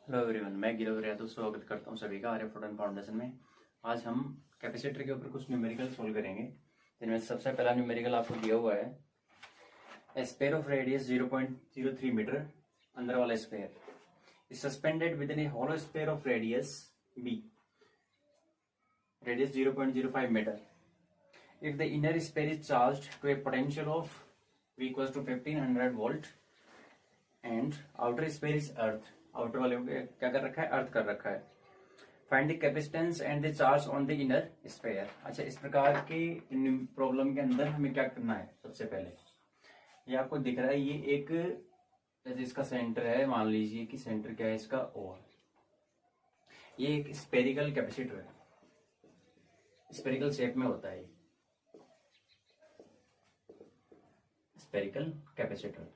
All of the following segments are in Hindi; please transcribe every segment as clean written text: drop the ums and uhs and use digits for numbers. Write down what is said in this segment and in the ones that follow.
हेलो एवरीवन, मैं गिरोवर यादव स्वागत करता हूं सभी का आर्य फूड फाउंडेशन में। आज हम कैपेसिटर के ऊपर कुछ न्यूमेरिकल सोल्व करेंगे, जिनमें सबसे पहला न्यूमेरिकल आपको दिया हुआ है। A sphere of radius 0.03 metre, अंदर वाला sphere is suspended within a hollow sphere of radius b, radius 0.05 metre. If the inner sphere is charged to a potential of V equals to 1500 volt and outer sphere is earth, outer वाले को क्या कर रखा है, अर्थ कर रखा है। Find the capacitance and the charge on the inner sphere. अच्छा, इस प्रकार की प्रॉब्लम के अंदर हमें क्या करना है? सबसे पहले ये आपको दिख रहा है, ये एक जैसे इसका सेंटर है, मान लीजिए कि सेंटर क्या है इसका O, ये एक स्पेरिकल कैपेसिटर है, स्पेरिकल शेप में होता है स्पेरिकल कैपेसिटर।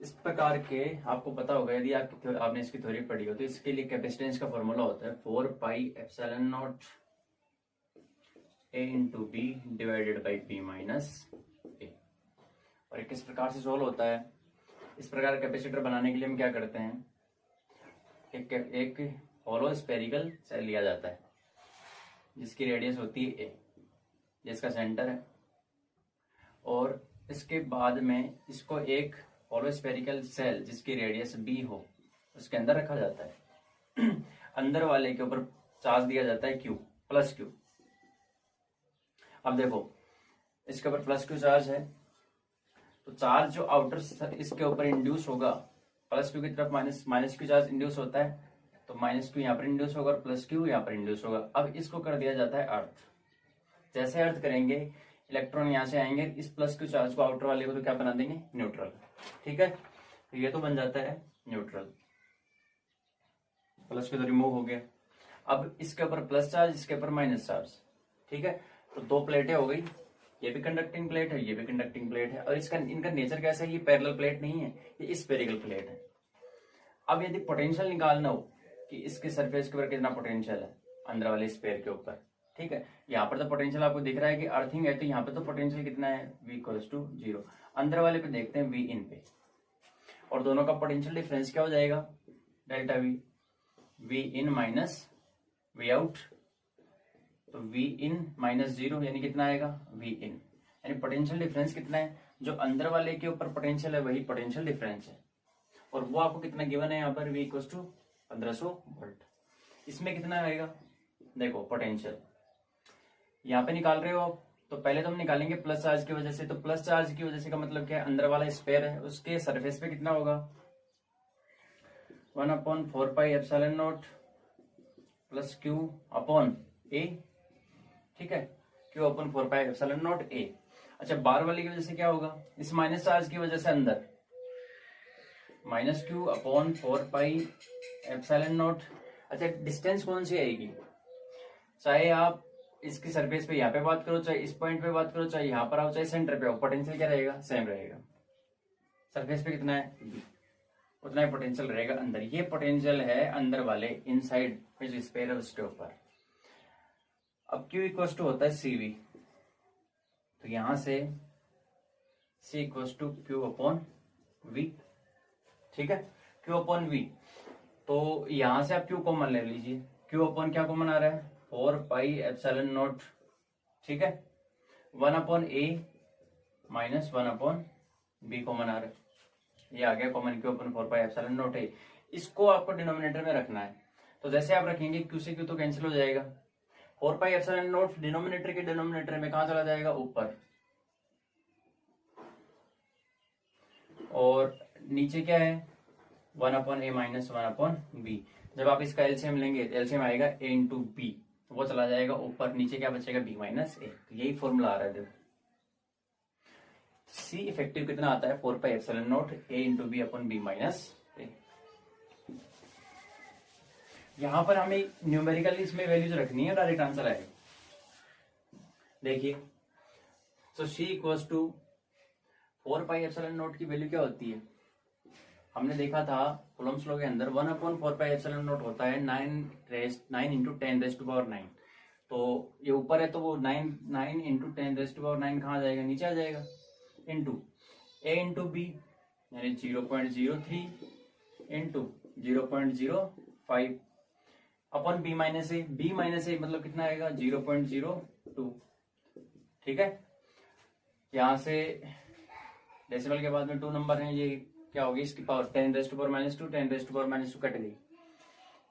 इस प्रकार के आपको पता होगा, यदि आपने इसकी थ्योरी पढ़ी हो, तो इसके लिए कैपेसिटेंस का फॉर्मूला होता है 4πε0 A into B divided by B minus A. और किस प्रकार से सोल्व होता है? इस प्रकार कैपेसिटर बनाने के लिए हम क्या करते हैं, एक हॉलो स्पेरिकल सेल लिया जाता है जिसकी रेडियस होती है ए, जिसका सेंटर है, और इसके बाद में इसको एक हॉलो स्पेरिकल सेल जिसकी रेडियस बी हो उसके अंदर रखा जाता है। अंदर वाले के ऊपर चार्ज दिया जाता है Q, प्लस Q। अब देखो, इसके ऊपर प्लस Q चार्ज है, तो चार्ज जो आउटर इसके ऊपर इंड्यूस होगा, प्लस Q की तरफ माइनस Q चार्ज इंड्यूस होता है, तो माइनस Q यहाँ पर इंड्यूस होगा और प्लस Q यहाँ पर इंड्यूस होगा। अब इसको कर दिया जाता है अर्थ। जैसे अर्थ करेंगे, इलेक्ट्रॉन यहाँ से आएंगे, इस प्लस Q चार्ज को आउटर वाले को तो क्या बना देंगे, न्यूट्रल। ठीक है, तो ये तो बन जाता है न्यूट्रल, प्लस Q तो रिमूव हो गया। अब इसके ऊपर प्लस चार्ज, इसके ऊपर माइनस चार्ज। ठीक है, तो दो प्लेटें हो गई, ये भी कंडक्टिंग प्लेट है, ये भी कंडक्टिंग प्लेट है, और इनका नेचर कैसा है, ये पैरेलल प्लेट नहीं है, ये स्फेरिकल प्लेट है। अब यदि पोटेंशियल निकालना हो कि इसके सरफेस के ऊपर कितना पोटेंशियल है अंदर वाले स्पेयर के ऊपर, ठीक है, यहाँ पर तो पोटेंशियल आपको दिख रहा है कि अर्थिंग है, तो यहाँ पर तो पोटेंशियल कितना है, V = 0। अंदर वाले पे देखते हैं V इन पे, और दोनों का पोटेंशियल डिफरेंस क्या हो जाएगा, डेल्टा V, V इन माइनस V आउट, तो V इन माइनस 0 यानी कितना आएगा, V इन, यानी पोटेंशियल डिफरेंस कितना है, जो अंदर वाले के ऊपर पोटेंशियल है वही पोटेंशियल डिफरेंस है, और वो आपको कितना गिवन है यहाँ पर, V = 1500 वोल्ट। इसमें कितना आएगा, देखो पोटेंशियल यहाँ पे निकाल रहे हो आप, तो पहले तो हम निकालेंगे प्लस चार्ज की वजह से। तो प्लस चार्ज की वजह से का मतलब क्या है, अंदर वाला स्पेयर है उसके सरफेस पे कितना होगा, 1/4πε0 प्लस Q अपॉन A। ठीक है, Q/4πε0 A। अच्छा, बार वाले की वजह से क्या होगा, इस माइनस चार्ज की वजह से अंदर -Q/4πε0। अच्छा, डिस्टेंस कौन सी आएगी, चाहे आप इसकी सरफेस पे यहाँ पे बात करो, चाहे इस पॉइंट पे बात करो, चाहे यहाँ पर आओ, चाहे सेंटर पे आओ, पोटेंशियल क्या रहेगा, सेम रहेगा। सरफेस पे कितना है, उतना ही पोटेंशियल रहेगा अंदर। ये पोटेंशियल है अंदर वाले इनसाइड में जो स्पेयर है उसके ऊपर। अब Q = होता है CV, तो यहां से C = Q/V। ठीक है, Q/V, तो यहां से आप Q कॉमन ले लीजिए, Q/ क्या कॉमन आ रहा है, 4πε0। ठीक है, 1/A माइनस 1/B कॉमन आ रहा है, ये आ गया कॉमन, Q/4πε0 है। इसको आपको डिनोमिनेटर में रखना है, तो जैसे आप रखेंगे Q से Q तो कैंसिल हो जाएगा, 4πε0 डिनोमिनेटर के डिनोमिनेटर में कहा चला जाएगा, ऊपर, और नीचे क्या है, 1/A माइनस 1/B। जब आप इसका एलसीएम लेंगे, एलसीएम आएगा A इंटू बी, वो चला जाएगा ऊपर, नीचे क्या बचेगा, B माइनस A। तो यही फॉर्मूला आ रहा है। देखो C इफेक्टिव कितना आता है, 4πε0 A into b upon B minus A। यहां पर हमें न्यूमेरिकली इसमें वैल्यूज रखनी है, डायरेक्ट आंसर आएगा। देखिए, तो C = 4πε0 की वैल्यू क्या होती है, हमने देखा था कूलम्ब्स लॉ के अंदर 1/4πε0 होता है 9 × 10⁻⁹। तो ये ऊपर है, तो वो 9 × 10⁻⁹ कहाँ जाएगा, नीचे आ जाएगा, इंटू A इंटू बी यानी 0.03 इंटू 0.05 अपॉन बी माइनस ए। बी माइनस ए मतलब कितना आएगा 0.02। ठीक है, यहां से डेसिमल के बाद में 2 नंबर हैं, ये क्या होगी इसकी पावर 10⁻², 10⁻² कट गई।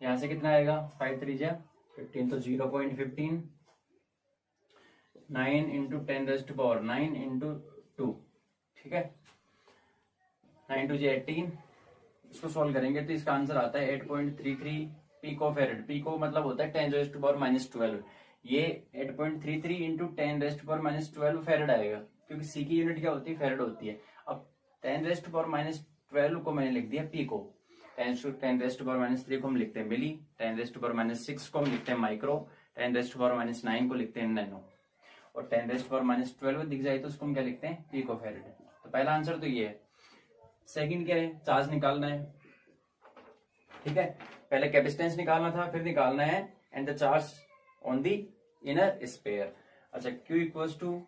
यहां से कितना आएगा 5 3 जा 15, तो 0.15, 9 इंटू 10⁻9 इंटू 2। ठीक है, 9 2 18। इसको सॉल्व करेंगे तो इसका आंसर आता है 8.33 पिको फेरेड। पिको मतलब होता है 10⁻12। ये 8.33 इंटू 10⁻12 फेरेड आएगा, क्योंकि सी की यूनिट क्या होती है, फेरेड होती है। अब 10⁻12 को मैंने लिख दिया पिको, 10⁻³ को हम लिखते हैं मिली, 10⁻6 को हम लिखते हैं माइक्रो, 10⁻9 को लिखते हैं नैनो, और 10⁻12 दिख जाए तो उसको हम क्या लिखते हैं पिको फेरेड। तो पहला आंसर तो ये है। सेकंड क्या है, चार्ज निकालना है। ठीक है, पहले कैपेसिटेंस निकालना था, फिर निकालना है and the charge on the inner sphere. अच्छा, Q इक्वल्स टू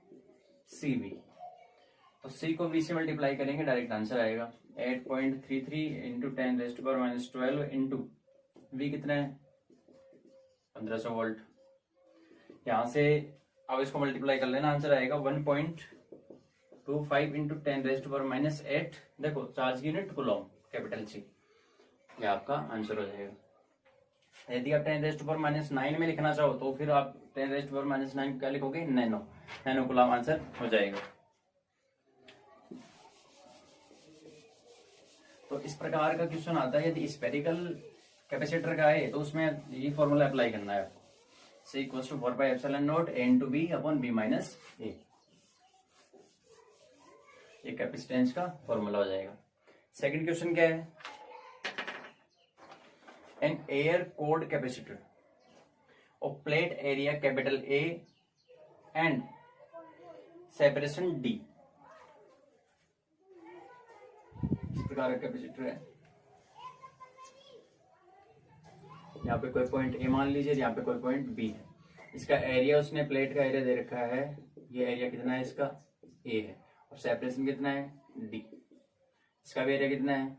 CV, तो C को V से मल्टीप्लाई करेंगे, डायरेक्ट आंसर आएगा 8.33 इंटू 10⁻12 इंटू V कितना है 1500 वोल्ट। यहां से अब इसको मल्टीप्लाई कर लेना, आंसर आएगा 1.25 इंटू 10⁻8। देखो चार्ज की यूनिट कूलम, कैपिटल C, ये आपका आंसर हो जाएगा। यदि आप 10⁻9 में लिखना चाहो तो फिर आप 10⁻9 क्या लिखोगे, नैनो कूलम आंसर हो जाएगा। तो इस प्रकार का क्वेश्चन आता है, यदि स्फेरिकल कैपेसिटर का है तो उसमें ये फॉर्मूला अप्लाई करना है आपको, C equals to 4πε0 A into B upon B minus A। ये कैपेसिटेंस का फॉर्मूला हो जाएगा। सेकंड क्वेश्चन क्या है, an air cored capacitor of plate area capital A and separation D। इस प्रकार का कैपेसिटर है, यहाँ पे कोई पॉइंट A मान लीजिए, यहाँ पे कोई पॉइंट B है। इसका एरिया, उसने प्लेट का एरिया दे रखा है, ये एरिया कितना है इसका A है, और सेपरेशन कितना है D। इसका भी एरिया कितना है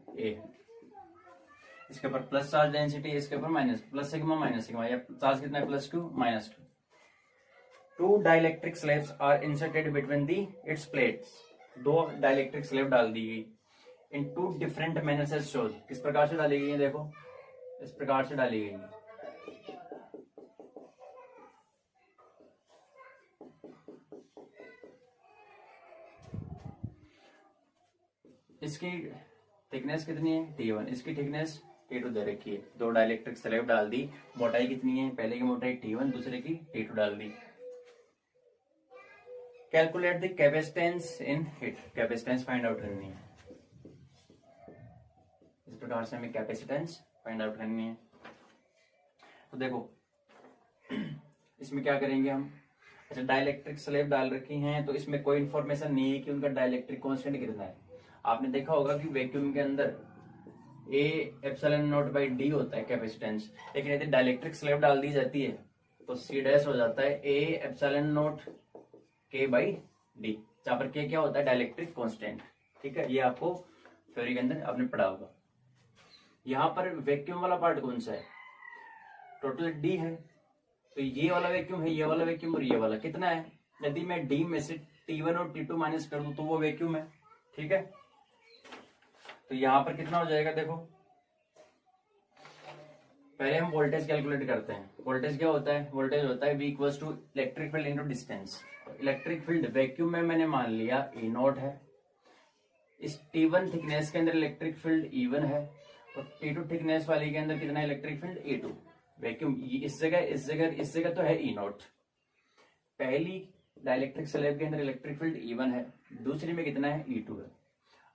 A है। इसके ऊपर प्लस चार्ज डेंसिटी, इसके ऊपर minus, plus sigma minus sigma, या चार्ज कितना है +2 -2। 2 dielectric slabs are inserted between the its plates. 2 dielectric slab डाल दी गई इन 2 डिफरेंट मैनर से शोज। किस प्रकार से डाली गई है, देखो इस प्रकार से डाली गई है। इसकी थिकनेस कितनी है T1, इसकी थिकनेस T2 दे रखी है। 2 डाइलेक्ट्रिक स्लैब डाल दी, मोटाई कितनी है, पहले की मोटाई T1, दूसरे की T2 डाल दी। Calculate the capacitance in it, capacitance find out करनी है। इस प्रकार से हमें कैपेसिटेंस फाइंड आउट करनी है। तो देखो इसमें क्या करेंगे हम, अच्छा डाइलेक्ट्रिक स्लैब डाल रखी हैं तो इसमें कोई इंफॉर्मेशन नहीं है कि उनका डाइलेक्ट्रिक कांस्टेंट कितना है। आपने देखा होगा कि वैक्यूम के अंदर A∈0/d होता है कैपेसिटेंस, लेकिन यदि डाइलेक्ट्रिक स्लैब डाल दी जाती है तो C' हो जाता है A∈0K/d, जहां पर K क्या होता है डाइलेक्ट्रिक कांस्टेंट। ठीक है, ये आपको थ्योरी के अंदर आपने पढ़ा होगा। यहाँ पर वैक्यूम वाला पार्ट कौन सा है, टोटल D है, तो ये वाला वैक्यूम है, ये वाला वैक्यूम और ये वाला कितना है। यदि मैं D में से T1 और T2 माइनस कर दूं तो वो वैक्यूम है। ठीक है, तो यहां पर कितना हो जाएगा, देखो पहले हम वोल्टेज कैलकुलेट करते हैं। वोल्टेज क्या होता है, वोल्टेज होता है V equals to electric field into distance. Electric field vacuum में मैंने मान लिया E0 है, इस T1 थिकनेस के अंदर इलेक्ट्रिक फील्ड E1 है, और T2 थिकनेस वाली के अंदर कितना इलेक्ट्रिक फील्ड E2। वैक्यूम इस जगह तो है E0। पहली डाइलेक्ट्रिक स्लैब के अंदर इलेक्ट्रिक फील्ड E1 है, दूसरी में कितना है E2 है।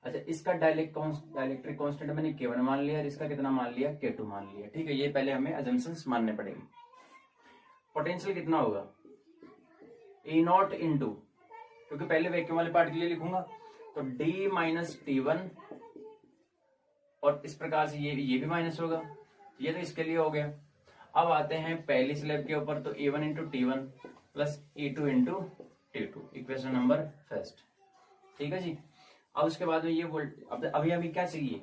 अच्छा, इसका डाइलेक्ट्रिक कांस्टेंट मैंने K1 मान लिया और इसका कितना मान लिया K2 मान लिया। ठीक है, ये पहले हमें अजम्पशंस मानने पड़ेंगे। पोटेंशियल कितना होगा E0 इंटू, क्योंकि पहले वैक्यूम वाले पार्ट के लिए लिखूंगा तो D माइनस T1, और इस प्रकार से ये भी माइनस होगा, ये तो इसके लिए हो गया। अब आते हैं पहली स्लैब के ऊपर, तो E1 into T1 plus E2 into T2, equation number first. ठीक है जी, अब उसके बाद में ये वोल्ट, अब अभी अभी क्या चाहिए,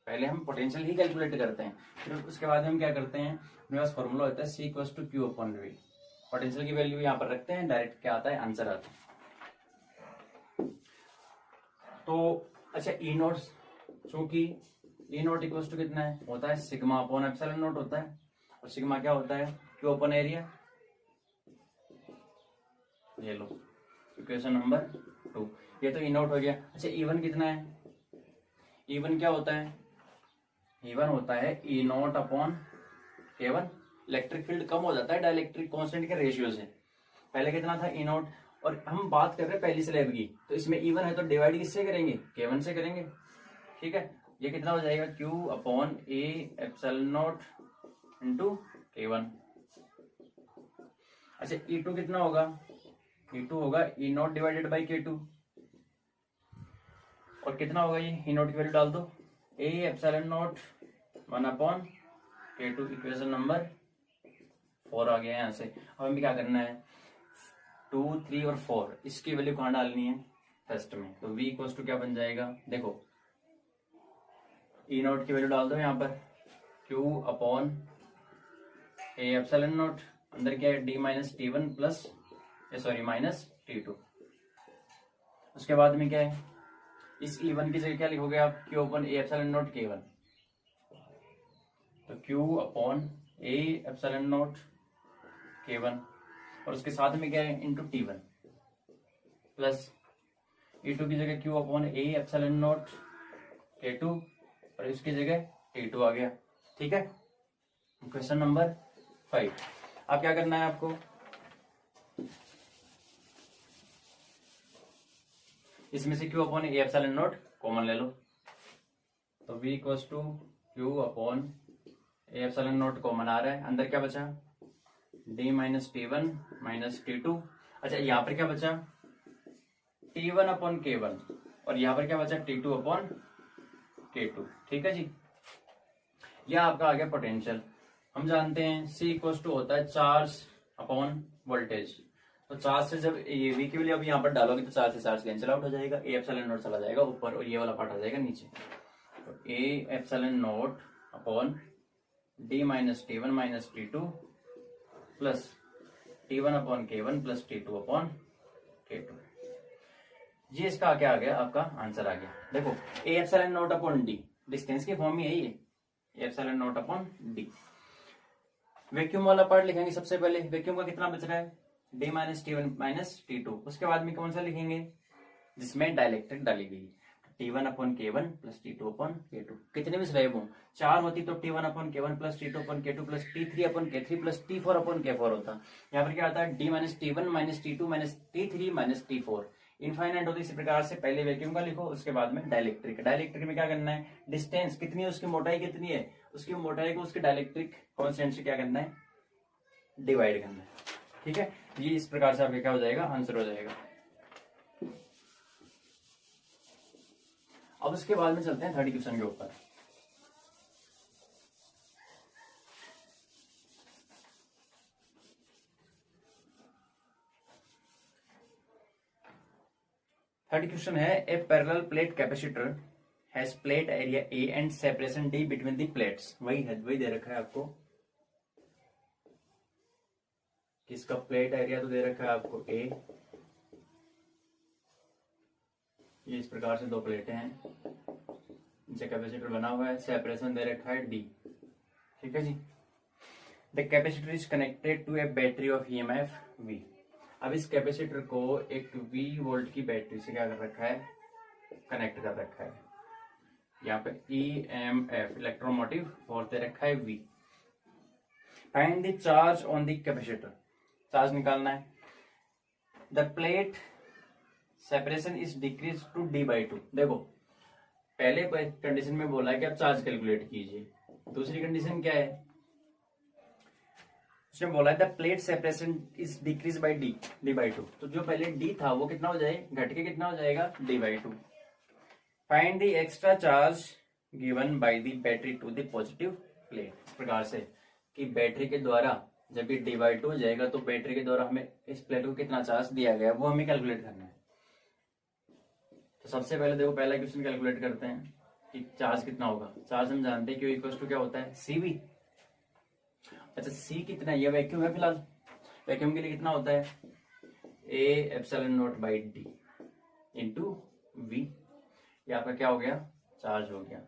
पहले हम पोटेंशियल ही कैलकुलेट करते हैं, फिर उसके बाद हम क्या करते हैं, अपने पास फॉर्मूला होता है C equals to Q upon V। Potential की वैल्यू यहाँ पर रखते हैं, डायरेक्ट क्या आता है, आंसर आता है। तो अच्छा E नोट, चूंकि E नोट इक्वल्स टू कितना है, होता है सिग्मा अपॉन एप्सिलॉन नोट होता है, और सिग्मा क्या होता है, Q अपॉन एरिया। ये लो इक्वेशन नंबर 2, ये तो E नोट हो गया। अच्छा E1 कितना है, E1 क्या होता है, E1 होता है E naught upon K1। Electric field कम हो जाता है डाइलेक्ट्रिक कांस्टेंट के रेशियो से। पहले कितना था E नोट, और हम बात कर रहे हैं पहली स्लैब की, तो इसमें E1 है तो डिवाइड किससे करेंगे, K1 से करेंगे। ठीक है, ये कितना हो जाएगा, Q upon A epsilon note into K1। अच्छा E2 कितना होगा, E2 होगा E note divided by K2, और कितना होगा ये, E नोट की वैल्यू डाल दो, A epsilon note 1 upon K2। Equation number 4 आ गया यहाँ से। अब हमें क्या करना है, 2, 3 और 4 इसकी वैल्यू कहाँ डालनी है, फर्स्ट में। तो V इक्वल्स टू क्या बन जाएगा, देखो E नोट की वैल्यू डाल दो यहाँ पर, Q upon A epsilon note, अंदर क्या है D minus T1 plus sorry minus T2। उसके बाद में क्या है, इस E1 की जगह क्या लिखोगे आप, Q upon A epsilon note K1। तो Q upon A epsilon note K1, और उसके साथ में क्या है, इंटू T1 प्लस E2 की जगह Q upon A epsilon note K2, और इसकी जगह T2 आ गया। ठीक है, क्वेश्चन नंबर 5। अब क्या करना है आपको, इसमें से Q upon A epsilon naught common ले लो, तो V equals to Q upon A epsilon naught common आ रहा है, अंदर क्या बचा, D minus T1 minus T2। अच्छा यहाँ पर क्या बचा, T1 अपॉन K1, और यहाँ पर क्या बचा, T2 अपॉन K2। ठीक है जी, यह आपका आ गया पोटेंशियल। हम जानते हैं C इक्वल्स टू होता है चार्ज अपॉन वोल्टेज, तो चार्ज से जब ये V की वैल्यू अब यहाँ पर डालोगे तो चार्ज से चार्ज कैंसिल आउट हो जाएगा, A एप्सिलॉन नोट चला जाएगा ऊपर और ये वाला पार्ट आ जाएगा नीचे। तो A epsilon naught upon D minus T1 minus T2 plus T1 upon K1 plus T2 upon K2। ये इसका क्या आ गया, आपका आंसर आ गया। देखो A epsilon naught upon D distance की फॉर्म में यही है, A epsilon naught upon D। Vacuum वाला पार्ट लिखेंगे सबसे पहले, वैक्यूम का कितना बच रहा है, D minus T1 minus T2। उसके बाद में कौन सा लिखेंगे, जिसमें डाइलेक्ट्रिक डाली गई, T1 upon K1 plus T2 upon K2। कितने में स्लैब हो, 4 होती तो T1 upon K1 plus T2 upon K2 plus T3 upon K3 plus T4 upon K4 होता। यहाँ पर क्या आता है, D minus T1 minus T2 minus T3 minus T4। Infinite होती है, इसी प्रकार से पहले वैक्यूम का लिखो, उसके बाद में डाइलेक्ट्रिक। डाइलेक्ट्रिक में क्या करना है, डिस्टेंस कितनी है, उसकी मोटाई कितनी है, उसकी मोटाई को उसके डाइलेक्ट्रिक कांस्टेंट से क्या करना है, डिवाइड करना है। ठीक है, ये इस प्रकार से आपका क्या हो जाएगा, आंसर हो जाएगा। अब उसके बाद में चलते हैं थर्ड क्वेश्चन के ऊपर। थर्ड क्वेश्चन है, a parallel plate capacitor has plate area A and separation D between the plates. वही है, वही दे रखा है आपको, किसका प्लेट एरिया तो दे रखा है आपको A, ये इस प्रकार से दो प्लेटें हैं, इनसे कैपेसिटर बना हुआ है, सेपरेशन दे रखा है D। ठीक है जी, the capacitor is connected to a battery of EMF V। अब इस कैपेसिटर को एक V वोल्ट की बैटरी से क्या कर रखा है, कनेक्ट कर रखा है। यहाँ पे EMF इलेक्ट्रोमोटिव फोर्स दे रखा है V। Find the charge on the capacitor, charge निकालना है। The plate separation is decrease to D/2। देखो पहले कंडीशन में बोला है कि आप चार्ज कैलकुलेट कीजिए, दूसरी कंडीशन क्या है, उसने बोला है the plate separation is decrease by D/2। तो जो पहले D था वो कितना हो जाएगा, घट के कितना हो जाएगा, D/2। Find the extra charge given by the battery to the positive plate. इस प्रकार से कि बैटरी के द्वारा जब ये D/2 हो जाएगा तो बैटरी के द्वारा हमें इस प्लेट को कितना चार्ज दिया गया वो हमें कैलकुलेट करना है। तो सबसे पहले देखो पहला क्वेश्चन कैलकुलेट करते हैं कि चार्ज कितना होगा। चार्ज हम जानते हैं क्यू इक्वल टू क्या होता है, CV। अच्छा सी कितना है, ये वैक्यूम है फिलहाल, वैक्यूम के लिए कितना होता है, A epsilon naught by d into v. ये आपका क्या हो गया, चार्ज हो गया।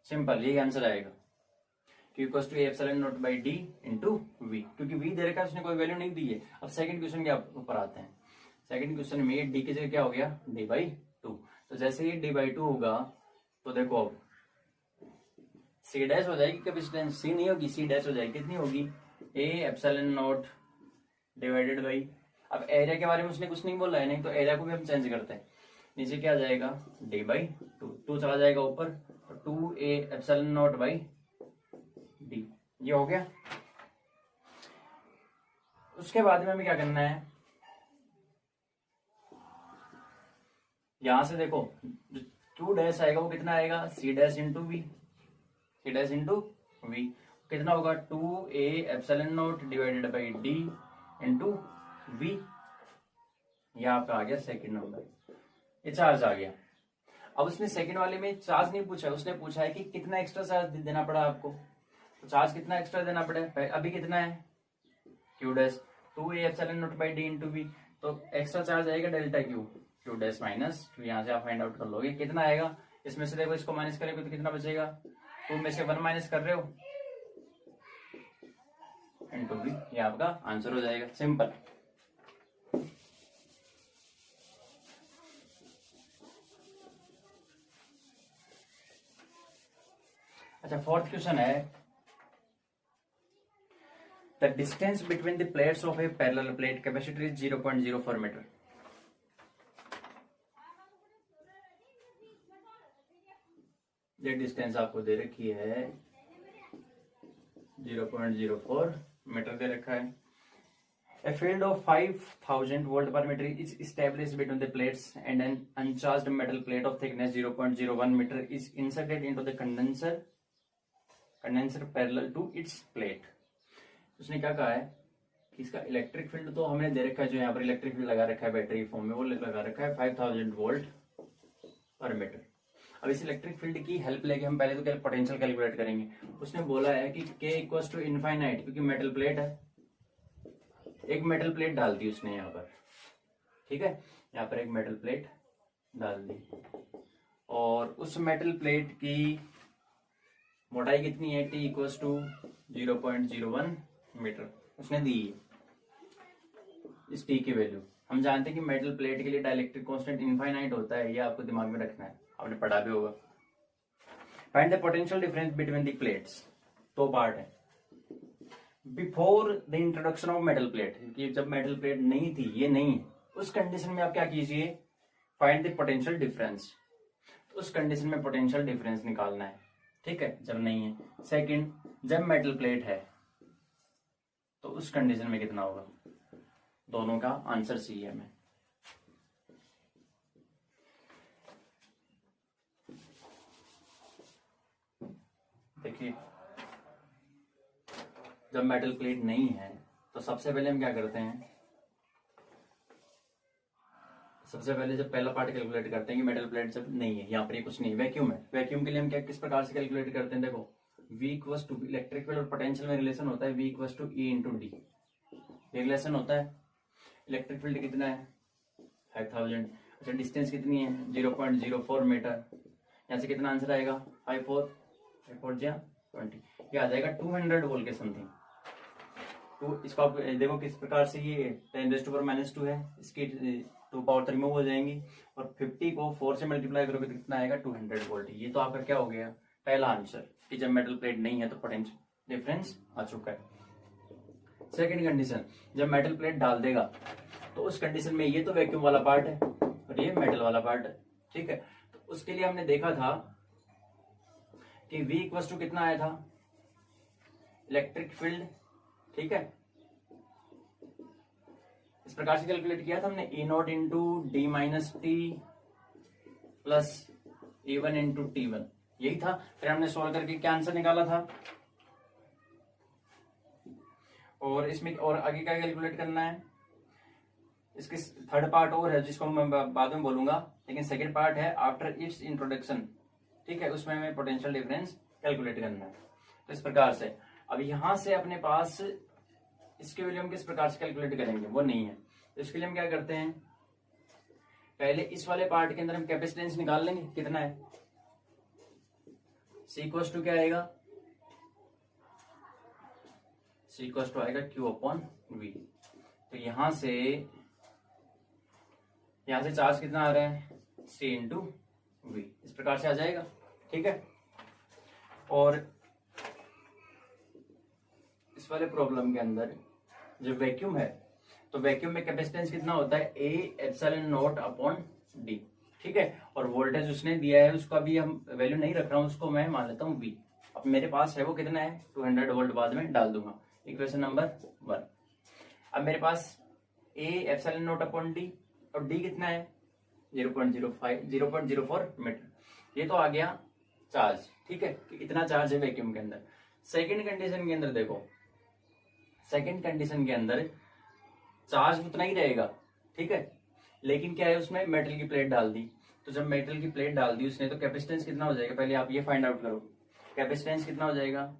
सिंपल, यही आंसर आएगा, Q equal to A epsilon naught by d into v, क्योंकि V दे रखा है, उसने कोई वैल्यू नहीं दी है। अब सेकंड क्वेश्चन के ऊपर आते हैं। सेकंड क्वेश्चन में डी की जगह क्या हो गया, d/2। तो जैसे ही d/2 होगा तो देखो अब C डैश हो जाएगी, कैपेसिटेंस C नहीं होगी, C डैश हो जाएगी। कितनी होगी, A epsilon naught divided by, अब एरिया के बारे में उसने कुछ नहीं बोला है, नहीं तो एरिया को भी हम चेंज करते हैं। नीचे क्या आ जाएगा, d/2, 2 चला जाएगा ऊपर, 2A epsilon naught by D, ये हो गया। उसके बाद में हमें क्या करना है, यहां से देखो जो 2 डैश आएगा वो कितना आएगा, C dash into v, C dash into v कितना होगा, 2A epsilon naught divided by d into v. ये आपका आ गया सेकंड नंबर, ये चार्ज आ गया। अब उसने सेकंड वाले में चार्ज नहीं पूछा है, उसने पूछा है कि कितना एक्स्ट्रा चार्ज देना पड़ा आपको। तो चार्ज कितना एक्स्ट्रा देना पड़े, अभी कितना है, Q dash 2A epsilon naught by d into v, तो एक्स्ट्रा चार्ज आएगा डेल्टा Q डैश माइनस, तो यहाँ से आप फाइंड आउट कर लोगे कितना आएगा। इसमें से देखो इसको माइनस करेंगे तो कितना बचेगा, 2 में से 1 माइनस कर रहे हो इंटू वी, ये आपका आंसर हो जाएगा। सिंपल। अच्छा फोर्थ क्वेश्चन है, the distance between the plates of a parallel plate capacity is 0.04 metre. ये डिस्टेंस आपको दे रखी है 0.04 मीटर दे रखा है। A field of 5000 volt per meter is established between the plates and an uncharged metal plate of thickness 0.01 meter is inserted into the condenser parallel to its plate। उसने क्या कहा है कि इसका इलेक्ट्रिक फील्ड तो हमने दे रखा है, जो यहाँ पर इलेक्ट्रिक फील्ड लगा रखा है बैटरी फॉर्म में, वो लगा रखा है 5000 वोल्ट पर मीटर। अब इस इलेक्ट्रिक फील्ड की हेल्प लेके हम पहले तो पोटेंशियल कैलकुलेट करेंगे। उसने बोला है कि K इक्वल टू इनफाइनाइट, क्योंकि मेटल प्लेट है, एक मेटल प्लेट डाल दी उसने यहाँ पर, ठीक है, यहाँ पर एक मेटल प्लेट डाल दी और उस मेटल प्लेट की मोटाई कितनी है, T इक्वल टू 0.01 मीटर उसने दी है। इस T की वैल्यू हम जानते हैं कि मेटल प्लेट के लिए डाइलेक्ट्रिक कांस्टेंट इनफाइनाइट होता है, ये आपको दिमाग में रखना है, आपने पढ़ा भी होगा। Find the potential difference between the plates, दो पार्ट है। Before the introduction of metal plate, कि जब मेटल प्लेट नहीं थी, ये नहीं, उस कंडीशन में आप क्या कीजिए, फाइंड द पोटेंशियल डिफरेंस। तो उस कंडीशन में पोटेंशियल डिफरेंस निकालना है, ठीक है, जब नहीं है। सेकंड, जब मेटल प्लेट है तो उस कंडीशन में कितना होगा। दोनों का आंसर सी है हमें। देखिए जब मेटल प्लेट नहीं है तो सबसे पहले हम क्या करते हैं, सबसे पहले जब पहला पार्ट कैलकुलेट करते हैं कि मेटल प्लेट जब नहीं है, यहाँ पर ये कुछ नहीं, वैक्यूम है। वैक्यूम के लिए हम क्या किस प्रकार से कैलकुलेट करते हैं, देखो V equal to electric field और पोटेंशियल में रिलेशन होता है, V equal to E into d, ये रिलेशन होता है। इलेक्ट्रिक फील्ड कितना है 5000, अच्छा डिस्टेंस कितनी है 0.04 मीटर, यहाँ से कितना आंसर आएगा 5 4 20, ये आ जाएगा 200 वोल्ट के समथिंग। तो इसको आप देखो किस प्रकार से, ये 10⁻⁻2 है, इसकी 2 पावर तो रिमूव हो जाएंगी और 50 को 4 से मल्टीप्लाई करोगे तो कितना आएगा 200 वोल्ट। ये तो आपका क्या हो गया पहला आंसर कि जब मेटल प्लेट नहीं है तो पोटेंशियल डिफरेंस आ चुका है। सेकंड कंडीशन, जब मेटल प्लेट डाल देगा तो उस कंडीशन में ये तो वैक्यूम वाला पार्ट है और ये मेटल वाला पार्ट है, ठीक है। तो उसके लिए हमने देखा था कि V इक्वल टू कितना आया था इलेक्ट्रिक फील्ड, ठीक है, इस प्रकार से कैलकुलेट किया था हमने, E0 into D minus T plus E1 into T1, यही था। फिर हमने सॉल्व करके क्या आंसर निकाला था, और इसमें और आगे क्या कैलकुलेट करना है, इसकी थर्ड पार्ट और है जिसको मैं बाद में बोलूंगा, लेकिन सेकेंड पार्ट है आफ्टर इट्स इंट्रोडक्शन, ठीक है, उसमें हमें पोटेंशियल डिफरेंस कैलकुलेट करना है। तो इस प्रकार से अब यहां से अपने पास इसके वैल्यू हम किस प्रकार से कैलकुलेट करेंगे वो नहीं है, तो इसके लिए हम क्या करते हैं, पहले इस वाले पार्ट के अंदर हम कैपेसिटेंस निकाल लेंगे कितना है, सी इक्वल्स टू क्या आएगा, सी इक्वल्स टू आएगा क्यू अपॉन वी। तो यहां से चार्ज कितना आ रहा है, सी इंटू वी, इस प्रकार से आ जाएगा, ठीक है। और इस वाले प्रॉब्लम के अंदर जो वैक्यूम है, तो वैक्यूम में कैपेसिटेंस कितना होता है, A epsilon naught upon D, ठीक है। और वोल्टेज उसने दिया है उसका भी हम वैल्यू नहीं रख रहा हूं, उसको मैं मान लेता हूं वी। अब मेरे पास है वो कितना है 200 वोल्ट, बाद में डाल दूंगा, इक्वेशन नंबर 1। अब मेरे पास A epsilon naught upon D, और डी कितना है 0.04 मीटर, ये तो आ गया चार्ज, ठीक है, कि इतना चार्ज है वैक्यूम के अंदर। सेकंड कंडीशन के अंदर देखो, सेकंड कंडीशन के अंदर चार्ज उतना ही रहेगा, ठीक है, लेकिन क्या है उसमें मेटल की प्लेट डाल दी। तो जब मेटल की प्लेट डाल दी उसने, तो कैपेसिटेंस कितना हो जाएगा, पहले आप ये फाइंड आउट करो, कैपेसिटेंस कितना हो जाएगा,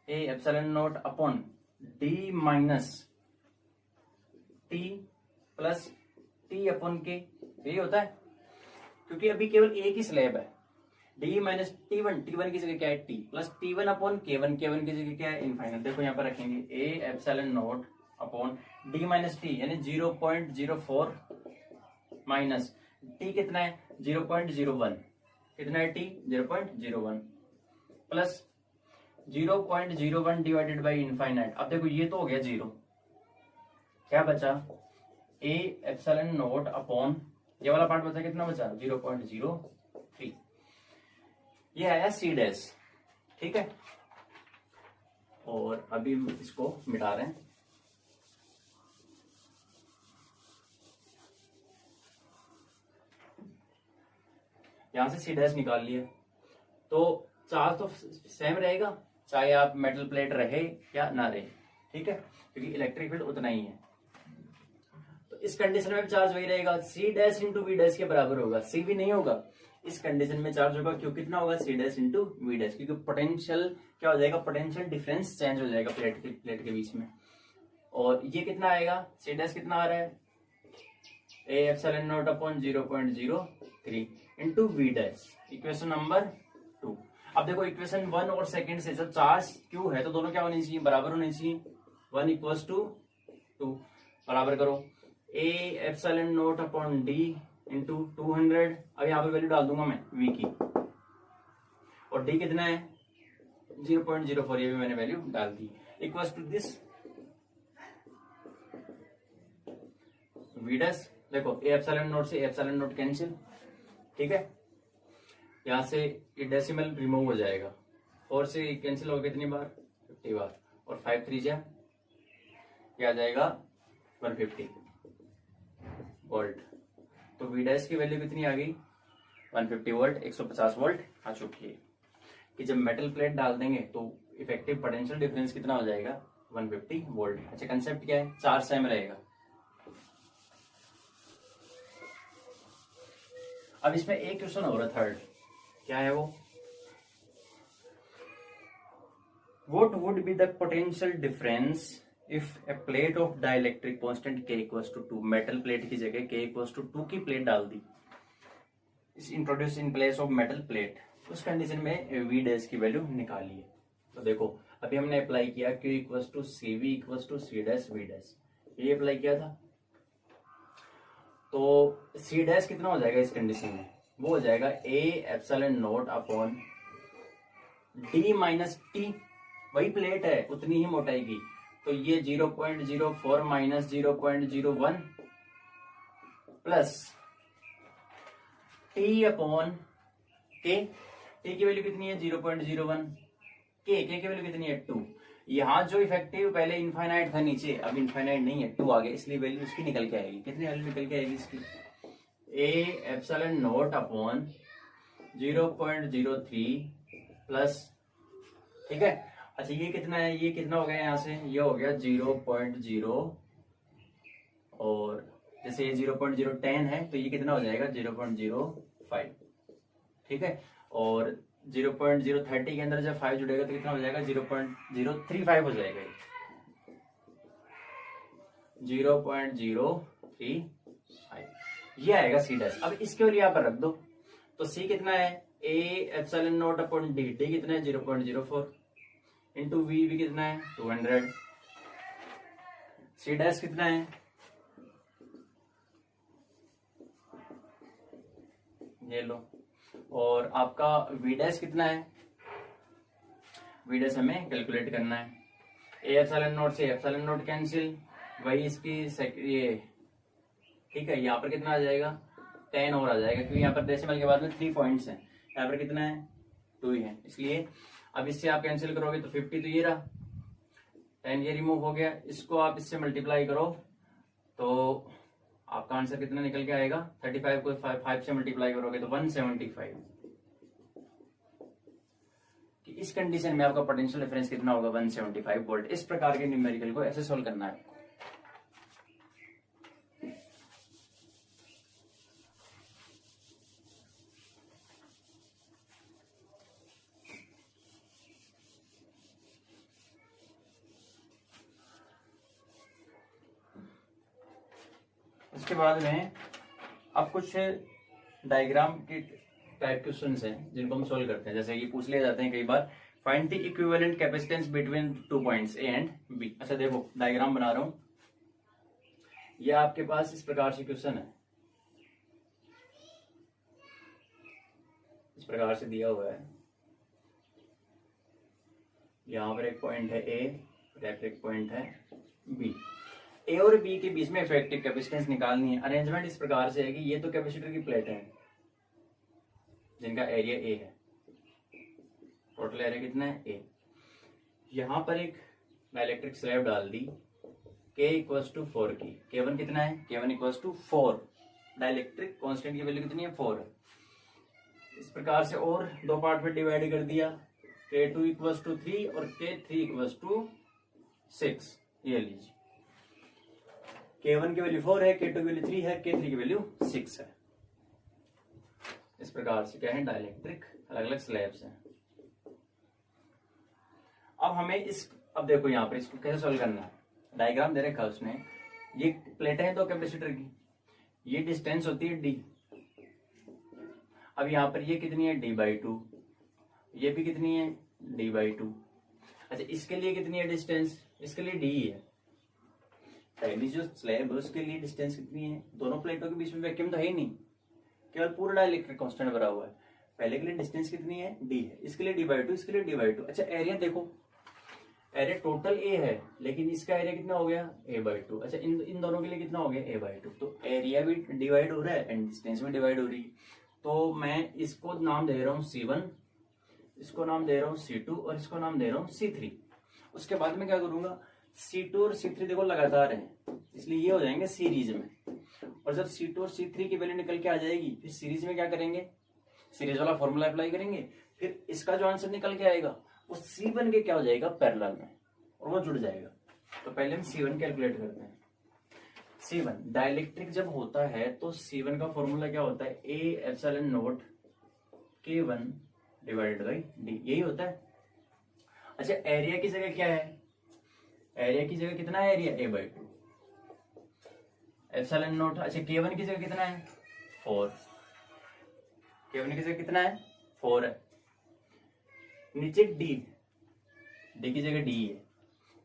ए epsilon naught upon D minus T plus T upon के, यही होता है, क्योंकि अभी केवल एक ही स्लैब है, डी माइनस T1, T1 की जगह क्या है T, plus T1 upon K1, K1 की जगह क्या है इनफाइनाइट। देखो यहाँ पर रखेंगे ए epsilon naught upon D minus T, यानी 0.04 माइनस टी कितना है 0.01, कितना है T 0.01, plus 0.01 divided by infinite. अब देखो ये तो हो गया 0, क्या बचा, ए एप्सिलॉन नॉट अपॉन, ये वाला पार्ट बचा, कितना बचा 0.03, ये आया सी डैश, ठीक है। और अभी हम इसको मिटा रहे हैं, यहां से सी डैश निकाल लिया, तो चार्ज तो सेम रहेगा चाहे आप मेटल प्लेट रहे या ना रहे, ठीक है, क्योंकि इलेक्ट्रिक फील्ड उतना ही है। तो इस कंडीशन में चार्ज वही रहेगा, c dash into v dash के बराबर होगा, सी भी नहीं होगा, इस कंडीशन में चार्ज होगा क्यों, कितना होगा c dash into v dash, क्योंकि पोटेंशियल क्या हो जाएगा, पोटेंशियल डिफरेंस चेंज हो जाएगा प्लेट के बीच में। और ये कितना आएगा, सी डैश कितना आ रहा है, A epsilon naught upon 0.03 into v dash, equation number 2। अब देखो इक्वेशन 1 और सेकंड से जब चार्ज क्यू है तो दोनों क्या होनी चाहिए, बराबर होनी चाहिए, 1 इक्वल्स टू 2, बराबर करो, ए epsilon naught upon D into 200, अब यहाँ पे वैल्यू डाल दूंगा मैं वी की, और डी कितना है 0.04, ये भी मैंने वैल्यू डाल दी, equals to this V dash. देखो ए एप्सिलॉन नोट से एप्सिलॉन नोट कैंसिल, ठीक है, यहां से ये डेसिमल रिमूव हो जाएगा, 4 से कैंसिल होगा कितनी बार 50 बार, और 5 3 जा ये आ जाएगा 150 वोल्ट। तो वी डैश की वैल्यू कितनी आ गई 150 वोल्ट, 150 वोल्ट आ चुकी है, कि जब मेटल प्लेट डाल देंगे तो इफेक्टिव पोटेंशियल डिफरेंस कितना हो जाएगा 150 वोल्ट। अच्छा कंसेप्ट क्या है, चार्ज सेम रहेगा। अब इसमें एक क्वेश्चन हो रहा है थर्ड, क्या है वो, what would be the potential difference if a plate of dielectric constant K equals to 2, metal plate की जगह K इक्वल्स टू 2 की प्लेट डाल दी, इस introduce in place of metal plate, उस कंडीशन में वी डैश की वैल्यू निकालिए। तो देखो अभी हमने अप्लाई किया Q equals to c v equals to c dash v dash, ये अप्लाई किया था, तो सी डैश कितना हो जाएगा इस कंडीशन में, वो हो जाएगा ए epsilon naught upon D minus T, वही प्लेट है उतनी ही मोटाई की, तो ये 0.04 माइनस 0.01 प्लस टी अपॉन के, टी की वैल्यू कितनी है 0.01, के की वैल्यू कितनी है 2, यहाँ जो इफेक्टिव पहले इनफाइनाइट था नीचे, अब इनफाइनाइट नहीं है 2 आ गया, इसलिए वैल्यू उसकी निकल के आएगी, कितनी वैल्यू निकल के आएगी इसकी, ए एप्सिलॉन नॉट अपॉन 0.03 प्लस, ठीक है। अच्छा ये कितना है, ये कितना हो गया यहाँ से, ये हो गया 0.04 और जैसे ये 0.010 है तो ये कितना हो जाएगा 0.05, ठीक है। और 0.030 के अंदर जब 5 जुड़ेगा तो कितना हो जाएगा 0.035 हो जाएगा, 0.035 ये आएगा सी डैश। अब इसके वैल्यू यहाँ पर रख दो तो सी कितना है A epsilon naught upon D, D कितना है 0.04 इंटू वी, वी कितना है 200, सी डैश कितना है ये लो, और आपका वी डैश कितना है, वी डैश हमें कैलकुलेट करना है। ए एप्सिलॉन नॉट से एप्सिलॉन नॉट कैंसिल, वही इसकी ये ठीक है, यहाँ पर कितना आ जाएगा 10 और आ जाएगा क्योंकि यहाँ पर डेसिमल के बाद में 3 पॉइंट्स हैं, यहाँ पर कितना है 2 ही है, इसलिए अब इससे आप कैंसिल करोगे तो 50 तो ये रहा, 10 ये रिमूव हो गया, इसको आप इससे मल्टीप्लाई करो तो आपका आंसर कितना निकल के आएगा 35 को 5 से मल्टीप्लाई करोगे तो 175। कि इस कंडीशन में आपका पोटेंशियल डिफरेंस कितना होगा 175 वोल्ट। इस प्रकार के न्यूमेरिकल को ऐसे सोल्व करना है। इसके बाद में अब कुछ डायग्राम के टाइप क्वेश्चन हैं जिनको हम सोल्व करते हैं। जैसे ये पूछ लिए जाते हैं कई बार, find the equivalent capacitance between 2 points A and B. अच्छा देखो डायग्राम बना रहा हूं, ये आपके पास इस प्रकार से क्वेश्चन है, इस प्रकार से दिया हुआ है, यहां पर एक पॉइंट है ए और एक पॉइंट है बी। ए और बी के बीच में इफेक्टिव कैपेसिटेंस निकालनी है। अरेंजमेंट इस प्रकार से है कि ये तो कैपेसिटर की प्लेट है जिनका एरिया ए है, टोटल एरिया कितना है ए। यहां पर एक डाइलेक्ट्रिक स्लैब डाल दी K = 4 की, K1 कितना है K1 = 4, डाइलेक्ट्रिक कांस्टेंट की वैल्यू कितनी है 4 है। इस प्रकार से और 2 पार्ट में डिवाइड कर दिया, K2 = 3 और K3 = 6। ये लीजिए K1 की वैल्यू 4 है, K2 की वैल्यू 3 है, K3 की वैल्यू 6 है। इस प्रकार से क्या है डाइलेक्ट्रिक अलग अलग स्लैब्स हैं। अब हमें अब देखो यहाँ पर इसको कैसे सोल्व करना है। डायग्राम दे रखा है उसने, ये प्लेटें हैं 2 कैपेसिटर की, ये डिस्टेंस होती है d। अब यहाँ पर ये कितनी है d/2, ये भी कितनी है d/2। अच्छा इसके लिए कितनी है डिस्टेंस, इसके लिए d है। पहली जो स्लैब है उसके लिए डिस्टेंस कितनी है, दोनों प्लेटों के बीच में वैक्यूम तो है ही नहीं, केवल पूरा डाइलेक्ट्रिक कांस्टेंट भरा हुआ है। पहले के लिए डिस्टेंस कितनी है d है, इसके लिए d/2, इसके लिए d/2। अच्छा एरिया देखो, एरिया टोटल a है लेकिन इसका एरिया कितना हो गया a/2। अच्छा इन दोनों के लिए कितना हो गया a/2, तो एरिया भी डिवाइड हो रहा है एंड डिस्टेंस भी डिवाइड हो रही है। तो मैं इसको नाम दे रहा हूँ C1, इसको नाम दे रहा हूँ C2 और इसको नाम दे रहा हूँ C3। उसके बाद में क्या करूंगा, C2 और C3 देखो लगातार है इसलिए ये हो जाएंगे सीरीज में, और जब C2 और C3 की वैल्यू निकल के आ जाएगी फिर सीरीज में क्या करेंगे, सीरीज वाला फॉर्मूला अप्लाई करेंगे, फिर इसका जो आंसर निकल के आएगा वो C1 के क्या हो जाएगा पैरेलल में और वो जुड़ जाएगा। तो पहले हम C1 कैलकुलेट करते हैं। C1 डाइलेक्ट्रिक जब होता है तो C1 का फॉर्मूला क्या होता है A∈0 K1 / D, यही होता है। अच्छा एरिया की जगह क्या है, एरिया की जगह कितना है एरिया a/2 ε0। अच्छा K1 की जगह कितना है 4, K1 की जगह कितना है 4 है। नीचे D की जगह D है,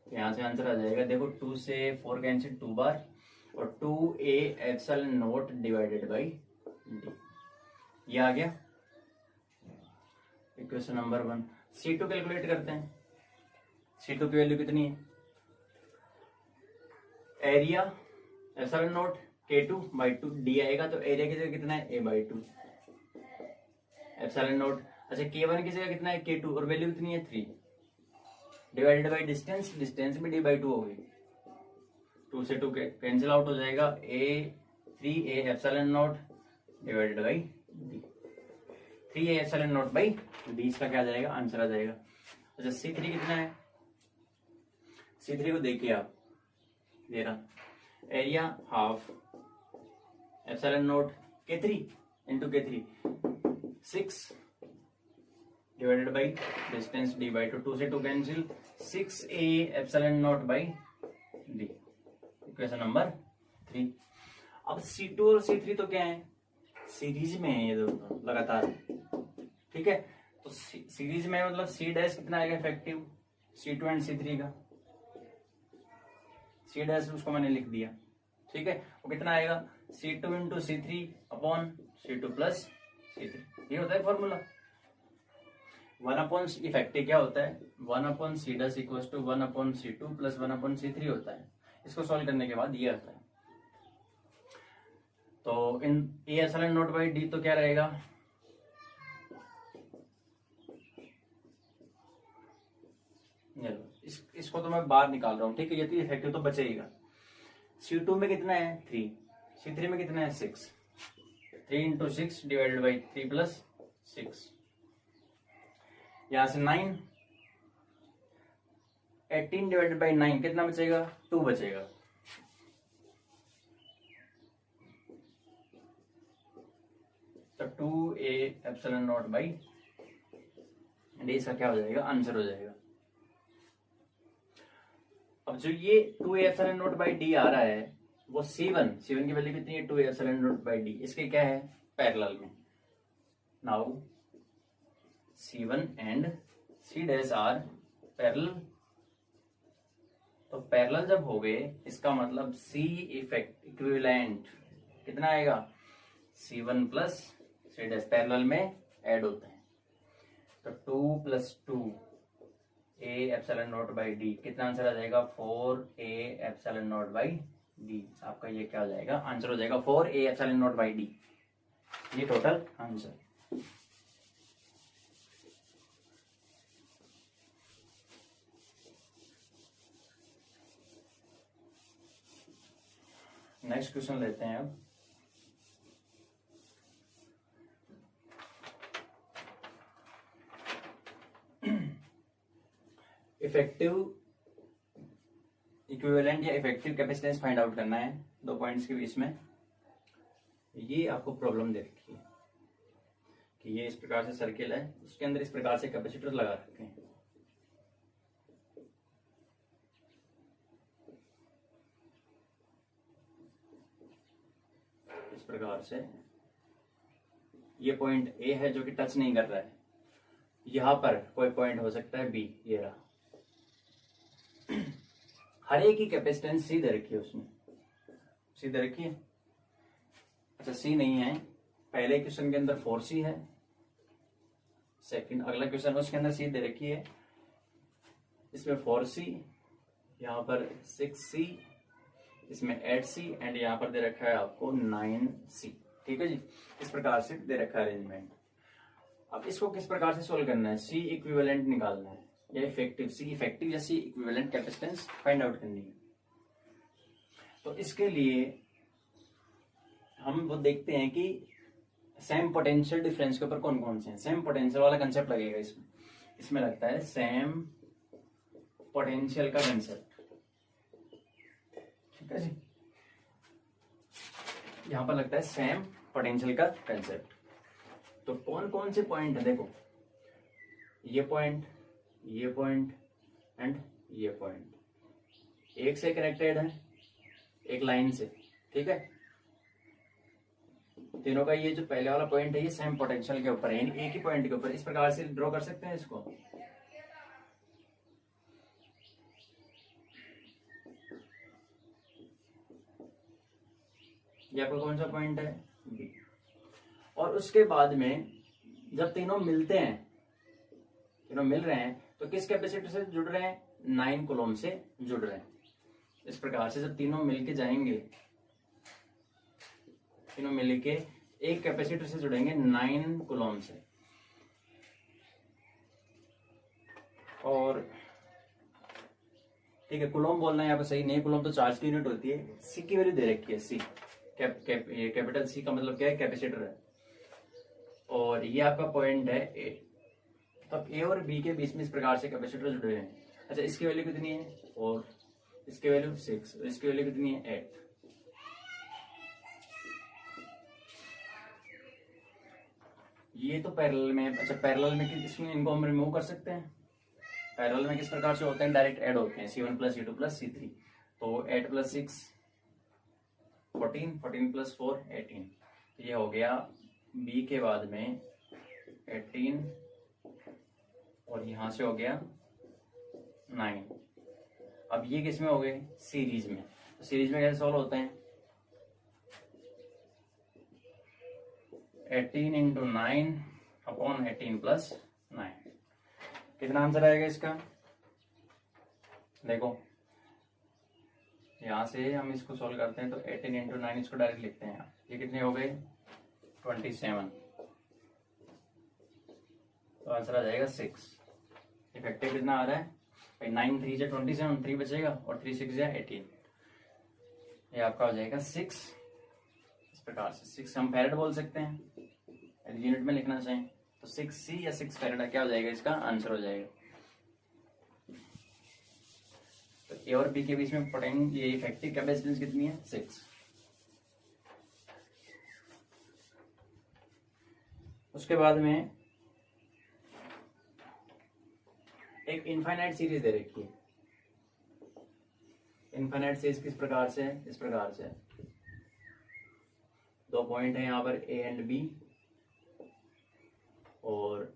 यहां से आंसर आ जाएगा देखो 2 से 4 कैंसिल 2 बार और 2A∈0 / D, ये आ गया इक्वेशन नंबर 1। C2 कैलकुलेट करते हैं। C2 की वैल्यू कितनी है, एरिया ε0 K2/2 D आएगा तो एरिया की जगह कितना है a/2 ε0। अच्छा K1 की जगह कितना है K2 और वैल्यू कितनी है 3 डिवाइडेड बाई डिस्टेंस, डिस्टेंस में d/2 हो गई, 2 से 2 कैंसिल आउट हो जाएगा,3A∈0 divided by D, 3A∈0 D इसका क्या आ जाएगा आंसर आ जाएगा। अच्छा C3 कितना है, C3 को देखिए आप, दे रहा area half epsilon not K3 into K3 6 divided by distance d by 2 से 2 cancel 6a epsilon naught by d। Equation number 3। अब C2 और C3 तो क्या है, सीरीज में है ये दोनों लगातार, ठीक है। तो सीरीज में मतलब C डैश कितना आएगा इफेक्टिव C2 एंड C3 का, C डैश उसको मैंने लिख दिया, ठीक है। वो कितना आएगा C2 into C3 upon C2 plus C3, ये होता है फॉर्मूला। 1 अपॉन इफेक्टिव क्या होता है 1 upon C dash equals to 1 upon C2 plus 1 upon C3 होता है। इसको सॉल्व करने के बाद ये आता है। तो इन A epsilon naught by D तो क्या रहेगा, इसको तो मैं बाहर निकाल रहा हूँ, ठीक है। ये तो इफेक्टिव तो बचेगा। C2 में कितना है 3, C3 में कितना है 6, 3 इंटू 6 डिवाइडेड बाई 3 प्लस 6, यहां से 9, 18 डिवाइडेड बाई 9 कितना बचेगा 2 बचेगा। तो 2a epsilon naught by D इसका क्या हो जाएगा, आंसर हो जाएगा। अब जो ये 2a epsilon naught by D आ रहा है वो C1 की वैल्यू कितनी है 2a epsilon naught by D, इसके क्या है पैरेलल में। Now C1 and C dash are parallel, तो पैरेलल जब हो गए इसका मतलब C इफेक्ट इक्विवेलेंट कितना आएगा C1 plus C dash parallel में ऐड होता है। तो 2 plus 2 a epsilon naught by D कितना आंसर आ जाएगा 4a epsilon naught by D. आपका ये क्या हो जाएगा आंसर हो जाएगा 4a epsilon naught by D, ये टोटल आंसर। नेक्स्ट क्वेश्चन लेते हैं अब। इफेक्टिव इक्विवेलेंट या इफेक्टिव कैपेसिटेंस फाइंड आउट करना है 2 पॉइंट्स के बीच में। ये आपको प्रॉब्लम दे रखी है कि ये इस प्रकार से सर्किल है, उसके अंदर इस प्रकार से कैपेसिटर लगा रखे हैं। इस प्रकार से ये पॉइंट ए है जो कि टच नहीं कर रहा है, यहां पर कोई पॉइंट हो सकता है बी, ये रहा। हर एक की कैपेसिटेंस सी दे रखी है, उसमें सी दे रखी है। अच्छा सी नहीं है, पहले क्वेश्चन के अंदर 4C है, सेकंड अगला क्वेश्चन उसके अंदर सी दे रखी है, इसमें 4C, यहाँ पर 6C, इसमें 8C एंड यहाँ पर दे रखा है आपको 9C, ठीक है जी। इस प्रकार से दे रखा है अरेंजमेंट। अब इसको किस प्रकार से सोल्व करना है, सी इक्विवेलेंट निकालना है या इफेक्टिव, सी इफेक्टिव या c equivalent capacitance find out करनी है। तो इसके लिए हम वो देखते हैं कि सेम पोटेंशियल डिफरेंस के ऊपर कौन कौन से हैं। सेम पोटेंशियल वाला कंसेप्ट लगेगा इसमें लगता है सेम पोटेंशियल का कंसेप्ट, ठीक है जी। यहां पर लगता है सेम पोटेंशियल का कंसेप्ट। तो कौन कौन से पॉइंट है देखो, ये पॉइंट एंड ये पॉइंट एक से कनेक्टेड है, एक लाइन से, ठीक है। तीनों का ये जो पहले वाला पॉइंट है ये सेम पोटेंशियल के ऊपर है, एक ही पॉइंट के ऊपर। इस प्रकार से ड्रॉ कर सकते हैं इसको। ये आपका कौन सा पॉइंट है बी। और उसके बाद में जब तीनों मिलते हैं, तीनों मिल रहे हैं तो किस कैपेसिटर से जुड़ रहे हैं, 9 कूलम से जुड़ रहे हैं। इस प्रकार से जब तीनों मिलके जाएंगे, तीनों मिलके एक कैपेसिटर से जुड़ेंगे 9 कूलम से। और ठीक है, कूलम बोलना है यहाँ पर सही नहीं, कूलम तो चार्ज की यूनिट होती है। सी की वैल्यू दे रखी है, सी ये कैपिटल सी का मतलब क्या है, कैपेसिटर है। और ये आपका पॉइंट है ए। तब ए और बी के बीच में इस प्रकार से कैपेसिटर जुड़े हैं। अच्छा इसकी वैल्यू कितनी है 4, इसकी वैल्यू 6, इसकी वैल्यू कितनी है 8। ये तो पैरेलल में है। अच्छा, पैरेलल में इसमें इनको हम रिमूव कर सकते हैं। पैरेलल में किस प्रकार से होते हैं, डायरेक्ट ऐड होते हैं, C1 plus C2 plus C3। तो 8 प्लस 6 14, 14 प्लस 4 18। ये हो गया B के बाद में 18 और यहां से हो गया 9। अब ये किस में हो गए, सीरीज में। तो सीरीज में कैसे सॉल्व होते हैं, 18 इंटू 9 अपॉन 18 प्लस 9। कितना आंसर आएगा इसका, देखो यहां से हम इसको सॉल्व करते हैं तो 18 इंटू 9 इसको डायरेक्ट लिखते हैं। ये कितने हो गए 27। तो आंसर आ जाएगा 6। इफेक्टिव कितना आ रहा है भाई, 9 3 से 27, 3 बचेगा और 3 6 या 18। ये आपका हो जाएगा 6। इस प्रकार से 6 हम फैरेड बोल सकते हैं, यदि यूनिट में लिखना चाहें तो 6C या 6 फैरेड क्या हो जाएगा, इसका आंसर हो जाएगा। तो ए और बी के बीच में ये इफेक्टिव कैपेसिटेंस कितनी है, 6। उसके बाद में एक इनफाइनाइट सीरीज दे रखी है। इनफाइनाइट सीरीज किस प्रकार से है, इस प्रकार से है। 2 पॉइंट है यहाँ पर A एंड B, और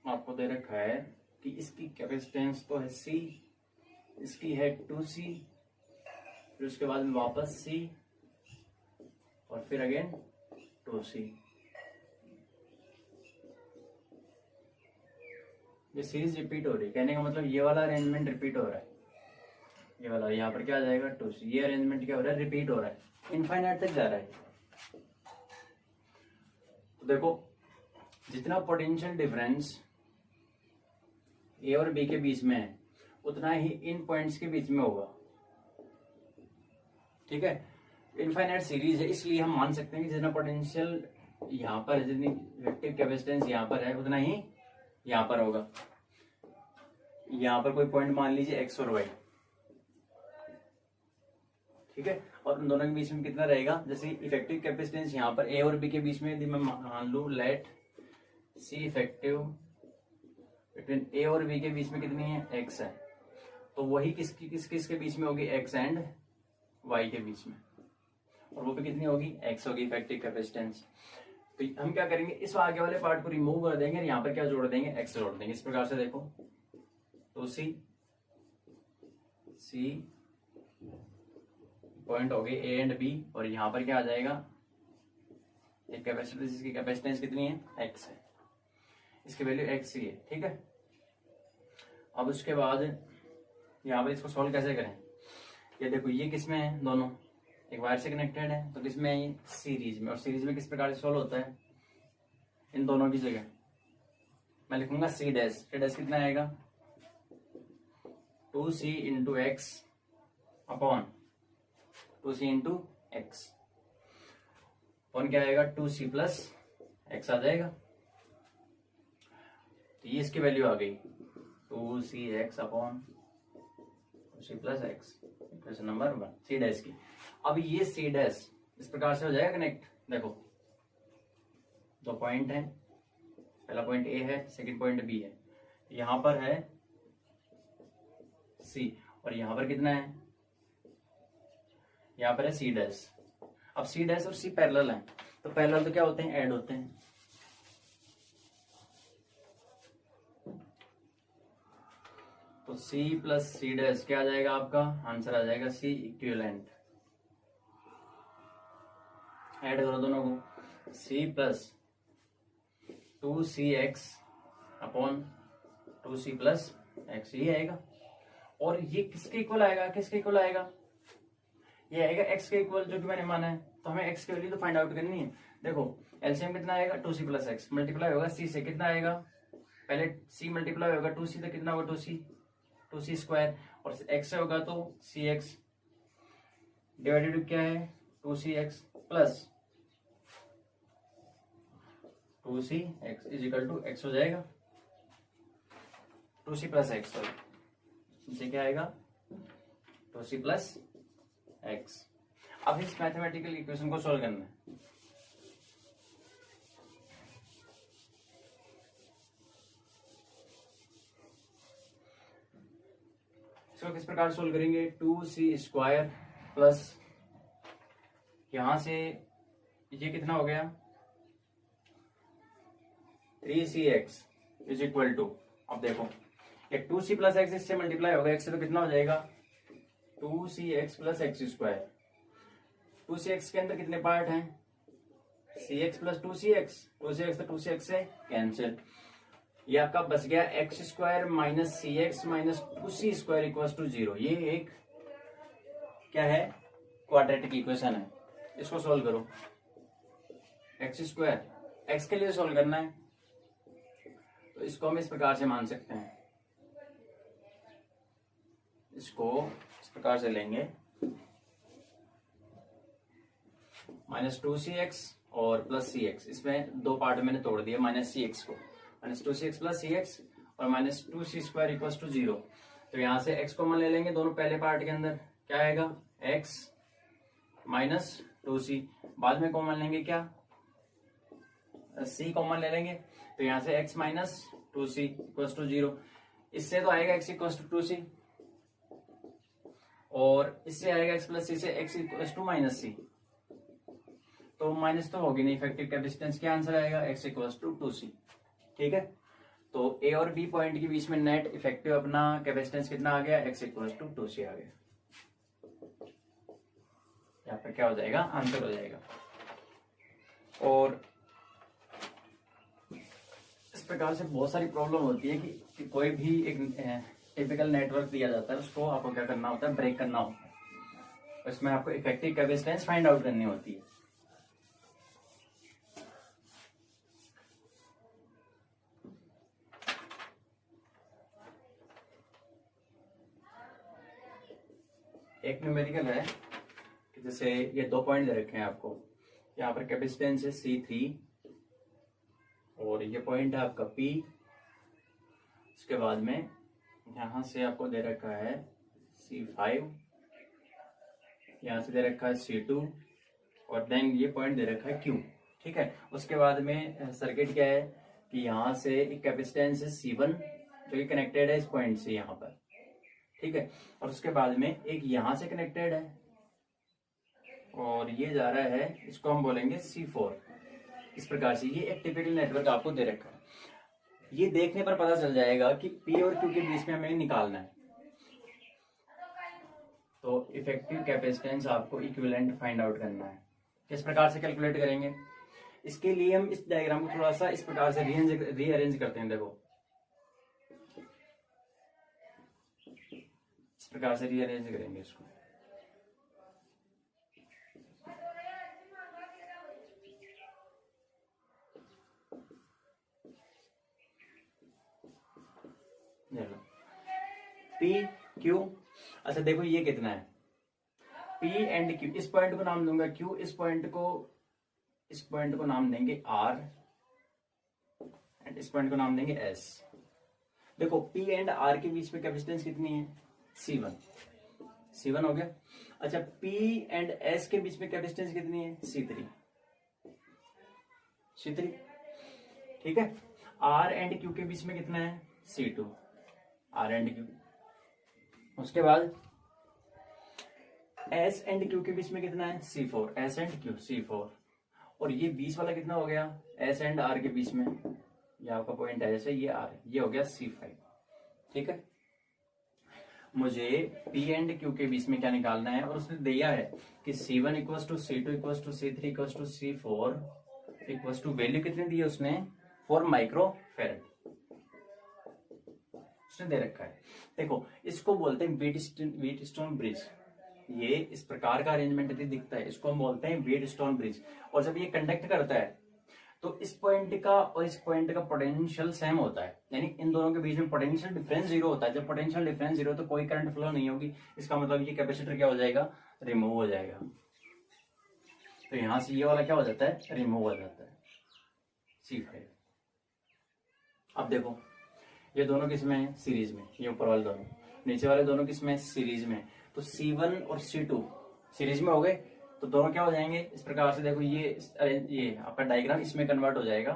आपको दे रखा है कि इसकी कैपेसिटेंस तो है C, इसकी है 2C, फिर उसके बाद में वापस C और फिर अगेन 2C। ये सीरीज रिपीट हो रही है, कहने का मतलब ये वाला अरेंजमेंट रिपीट हो रहा है। ये वाला यहाँ पर क्या आ जाएगा 2C। ये अरेंजमेंट क्या हो रहा है, रिपीट हो रहा है, इनफाइनाइट तक जा रहा है। तो देखो जितना पोटेंशियल डिफरेंस ए और बी के बीच में है उतना ही इन पॉइंट्स के बीच में होगा, ठीक है। इनफाइनाइट सीरीज है इसलिए हम मान सकते हैं कि जितना पोटेंशियल यहाँ पर, जितनी इफेक्टिव कैपेसिटेंस यहाँ पर है उतना ही यहाँ पर होगा। यहाँ पर कोई पॉइंट मान लीजिए एक्स और वाई, ठीक है, और उन दोनों के बीच में कितना रहेगा, जैसे इफेक्टिव कैपेसिटेंस यहाँ पर ए और बी के बीच में यदि मैं मान लू लेट सी इफेक्टिव बिटवीन ए और बी के बीच में कितनी है, एक्स है, तो वही किसके बीच में होगी, एक्स एंड वाई के बीच में, और वो भी कितनी होगी, एक्स होगी इफेक्टिव कैपेसिटेंस। तो हम क्या करेंगे, इस आगे वाले पार्ट को रिमूव कर देंगे और यहाँ पर क्या जोड़ देंगे, एक्स जोड़ देंगे। इस प्रकार से देखो तो सी पॉइंट हो गए ए एंड बी, और यहाँ पर क्या आ जाएगा, एक कैपेसिटेंस, इसकी कैपेसिटेंस कितनी है, एक्स है, इसकी वैल्यू एक्स ही है, ठीक है। अब उसके बाद यहाँ पर इसको सॉल्व कैसे करें, ये देखो ये किसमें है, दोनों एक वायर से कनेक्टेड है, तो किसमें है, ये सीरीज में। और सीरीज में किस प्रकार से सॉल्व होता है, इन दोनों की जगह मैं लिखूंगा सी डैश। सी डैश कितना आएगा, 2C into x upon 2C into x, और क्या आएगा 2C प्लस एक्स आ जाएगा। तो ये इसकी वैल्यू आ गई 2CX upon 2C plus x, equation number 1 c dash की। अब ये सी डैश इस प्रकार से हो जाएगा कनेक्ट। देखो 2 पॉइंट है, पहला पॉइंट ए है, सेकंड पॉइंट बी है, यहां पर है सी और यहां पर कितना है, यहां पर है सी डैश। अब सी डैश और सी पैरेलल है, तो पैरेलल तो क्या होते हैं, ऐड होते हैं। तो C प्लस सी डैश क्या आ जाएगा, आपका आंसर आ जाएगा C इक्विवेलेंट। ऐड करो दोनों को, C plus 2CX upon 2C plus x, ये आएगा। और ये किसके इक्वल आएगा, किसके इक्वल आएगा, ये आएगा x के इक्वल, जो कि मैंने माना है। तो हमें x की वैल्यू तो फाइंड आउट करनी है। देखो एलसीएम कितना आएगा, 2C प्लस एक्स मल्टीप्लाई होगा C से, कितना आएगा, पहले C मल्टीप्लाई होगा 2C तो कितना होगा 2C स्क्वायर, और x से होगा तो CX डिवाइडेड क्या है 2CX प्लस 2CX is equal to x हो जाएगा 2C प्लस एक्स, सॉरी इसे क्या आएगा 2C प्लस एक्स। अब इस मैथमेटिकल इक्वेशन को सॉल्व करना है। इसको किस प्रकार सोल्व करेंगे, 2c² प्लस यहां से ये कितना हो गया 3cx इज इक्वल टू, अब देखो एक 2c प्लस एक्स इससे मल्टीप्लाई होगा x से, तो कितना हो जाएगा 2cx प्लस x²। 2cx के अंदर कितने पार्ट हैं, cx प्लस 2cx, 2cx तो 2cx से कैंसिल, ये आपका बच गया x² minus cx minus 2c² equal to 0। ये एक क्या है, क्वाड्रेटिक इक्वेशन है। इसको सोल्व करो, x², x के लिए सोल्व करना है, तो इसको हम इस प्रकार से मान सकते हैं, इसको इस प्रकार से लेंगे माइनस 2cx और प्लस cx, इसमें दो पार्ट मैंने तोड़ दिया माइनस cx को, माइनस 2cx प्लस cx और माइनस 2c² इक्वल टू 0। तो यहां से x कॉमन ले लेंगे दोनों पहले पार्ट के अंदर, क्या आएगा x माइनस 2c, बाद में कॉमन लेंगे क्या c कॉमन ले लेंगे, तो यहां से x minus 2c equal to 0। इससे तो आएगा x इक्वल टू 2c और इससे आएगा x प्लस c से x equal to minus c, तो माइनस तो होगी नहीं, इफेक्टिव कैपेसिटेंस क्या आंसर आएगा x इक्वल टू 2c। ठीक है, तो a और b पॉइंट के बीच में नेट इफेक्टिव अपना कैपेसिटेंस कितना आ गया, x इक्वल टू 2c आ गया। यहाँ पर क्या हो जाएगा, आंसर हो जाएगा। और इस प्रकार से बहुत सारी प्रॉब्लम होती है कि कोई भी एक टिपिकल नेटवर्क दिया जाता है, उसको आपको क्या करना होता है, ब्रेक करना होता है, इसमें आपको इफेक्टिव कैपेसिटेंस फाइंड आउट करनी होती है। एक न्यूमेरिकल है कि जैसे ये दो पॉइंट दे रखे हैं आपको, यहाँ पर कैपेसिटेंस है C3 और ये पॉइंट है आपका P, उसके बाद में यहाँ से आपको दे रखा है C5, यहाँ से दे रखा है C2 और देन ये पॉइंट दे रखा है Q। ठीक है, उसके बाद में सर्किट क्या है कि यहाँ से एक कैपेसिटेंस है C1 जो कि कनेक्टेड है इस पॉइंट से यहाँ पर, ठीक है, और उसके बाद में एक यहाँ से कनेक्टेड है और ये जा रहा है, इसको हम बोलेंगे C4। इस प्रकार से ये एक टिपिकल नेटवर्क आपको दे रखा है। ये देखने पर पता चल जाएगा कि P और Q के बीच में हमें निकालना है, तो इफेक्टिव कैपेसिटेंस आपको इक्विवेलेंट फाइंड आउट करना है। किस प्रकार से कैलकुलेट करेंगे, इसके लिए हम इस डायग्राम को थोड़ा सा इस प्रकार से रीअरेंज करते हैं। देखो इस प्रकार से रीअरेंज करेंगे इसको, देखो P Q। अच्छा देखो ये कितना है, P एंड Q, इस पॉइंट को नाम दूंगा Q, इस पॉइंट को नाम देंगे R एंड इस पॉइंट को नाम देंगे S। देखो P एंड R के बीच में कैपेसिटेंस कितनी है, C1 हो गया। अच्छा P एंड S के बीच में कैपेसिटेंस कितनी है, C3, ठीक है। R एंड Q के बीच में कितना है, C2, R एंड Q। उसके बाद S एंड Q के बीच में कितना है, C4, S and Q C4। और ये बीच वाला कितना हो गया, S एंड R के बीच में, ये आपका पॉइंट है जैसे ये R, ये हो गया C5। ठीक है, मुझे P एंड Q के बीच में क्या निकालना है, और उसने दिया है कि C1 equal to C2 equal to C3 equal to C4 equal to value कितनी दी है उसने, 4 माइक्रोफैरड उसने दे रखा है। देखो इसको बोलते हैं व्हीटस्टोन ब्रिज, ये इस प्रकार का अरेंजमेंट यदि दिखता है इसको हम बोलते हैं व्हीटस्टोन ब्रिज। और जब ये कंडक्ट करता है तो इस पॉइंट का और इस पॉइंट का पोटेंशियल सेम होता है, यानी इन दोनों के बीच में पोटेंशियल डिफरेंस 0 होता है। जब पोटेंशियल डिफरेंस 0 तो कोई करंट फ्लो नहीं होगी, इसका मतलब ये कैपेसिटर क्या हो जाएगा, रिमूव हो जाएगा। तो यहां से ये वाला क्या हो जाता है, रिमूव हो जाता है C5। अब देखो ये दोनों किसमें है, सीरीज में, ये ऊपर वाले दोनों, नीचे वाले दोनों किसमें, सीरीज में। तो C1 और C2 सीरीज में हो गए तो दोनों क्या हो जाएंगे इस प्रकार से। देखो ये आपका डायग्राम इसमें कन्वर्ट हो जाएगा,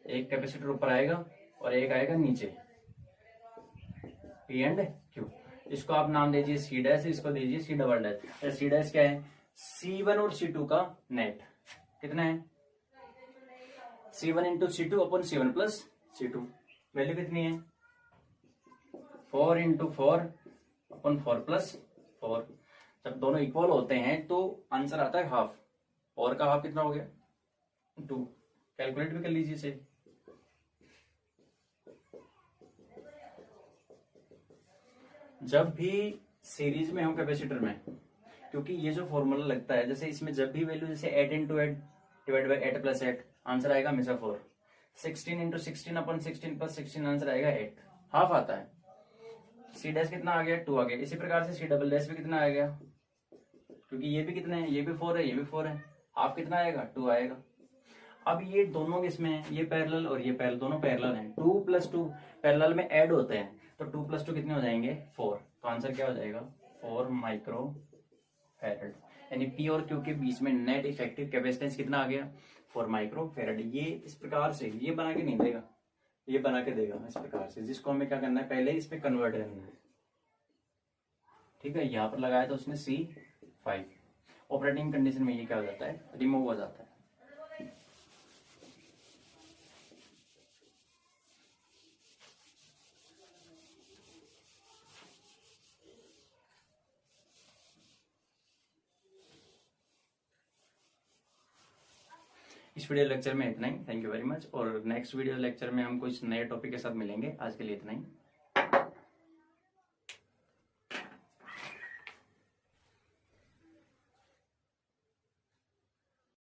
एक कैपेसिटर ऊपर आएगा और एक आएगा नीचे, पी एंड क्यू। इसको आप नाम दीजिए सी डैश, इसको दीजिए c double dash. C dash क्या है, C1 और C2 का नेट कितना है, C1 इंटू C2 अपन C1 प्लस C2, वैल्यू कितनी है 4 इंटू 4 अपन 4 प्लस 4। जब दोनों इक्वल होते हैं तो आंसर आता है हाफ, और का हाफ कितना हो गया 2। कैलकुलेट भी कर लीजिए इसे। जब भी सीरीज में हो कैपेसिटर में, क्योंकि ये जो फॉर्मूला लगता है, जैसे इसमें जब भी वैल्यू जैसे 8 into 8 divide by 8 plus 8, answer आएगा हमेशा 4। 16 इंटू 16 अपन 16 प्लस 16, आंसर आएगा 8, हाफ आता है। सी डैश कितना आ गया 2 आ गया। इसी प्रकार से सी डबल डैश भी कितना आ गया, क्योंकि ये भी कितने हैं, ये भी 4 है, ये भी 4 है, हाफ कितना आएगा 2 आएगा। अब ये दोनों किसमें है, ये पैरेलल और ये पैरेलल, दोनों पैरेलल हैं। 2 प्लस 2 पैरेलल में ऐड होते हैं, तो 2 प्लस 2 कितने हो जाएंगे 4। तो आंसर क्या हो जाएगा 4 माइक्रो फैरड। यानी पी और क्यू के बीच में नेट इफेक्टिव कैपेसिटेंस कितना आ गया 4 माइक्रो फैरड। ये इस प्रकार से, ये बना के नहीं देगा, ये बना के देगा इस प्रकार से, जिसको हमें क्या करना है पहले इस पे कन्वर्ट करना है। ठीक है, यहाँ पर लगाया तो उसने C5। ऑपरेटिंग कंडीशन में ये क्या हो जाता है, रिमूव हो जाता है। इस वीडियो लेक्चर में इतना ही, थैंक यू वेरी मच। और नेक्स्ट वीडियो लेक्चर में हम कुछ नए टॉपिक के साथ मिलेंगे। आज के लिए इतना ही।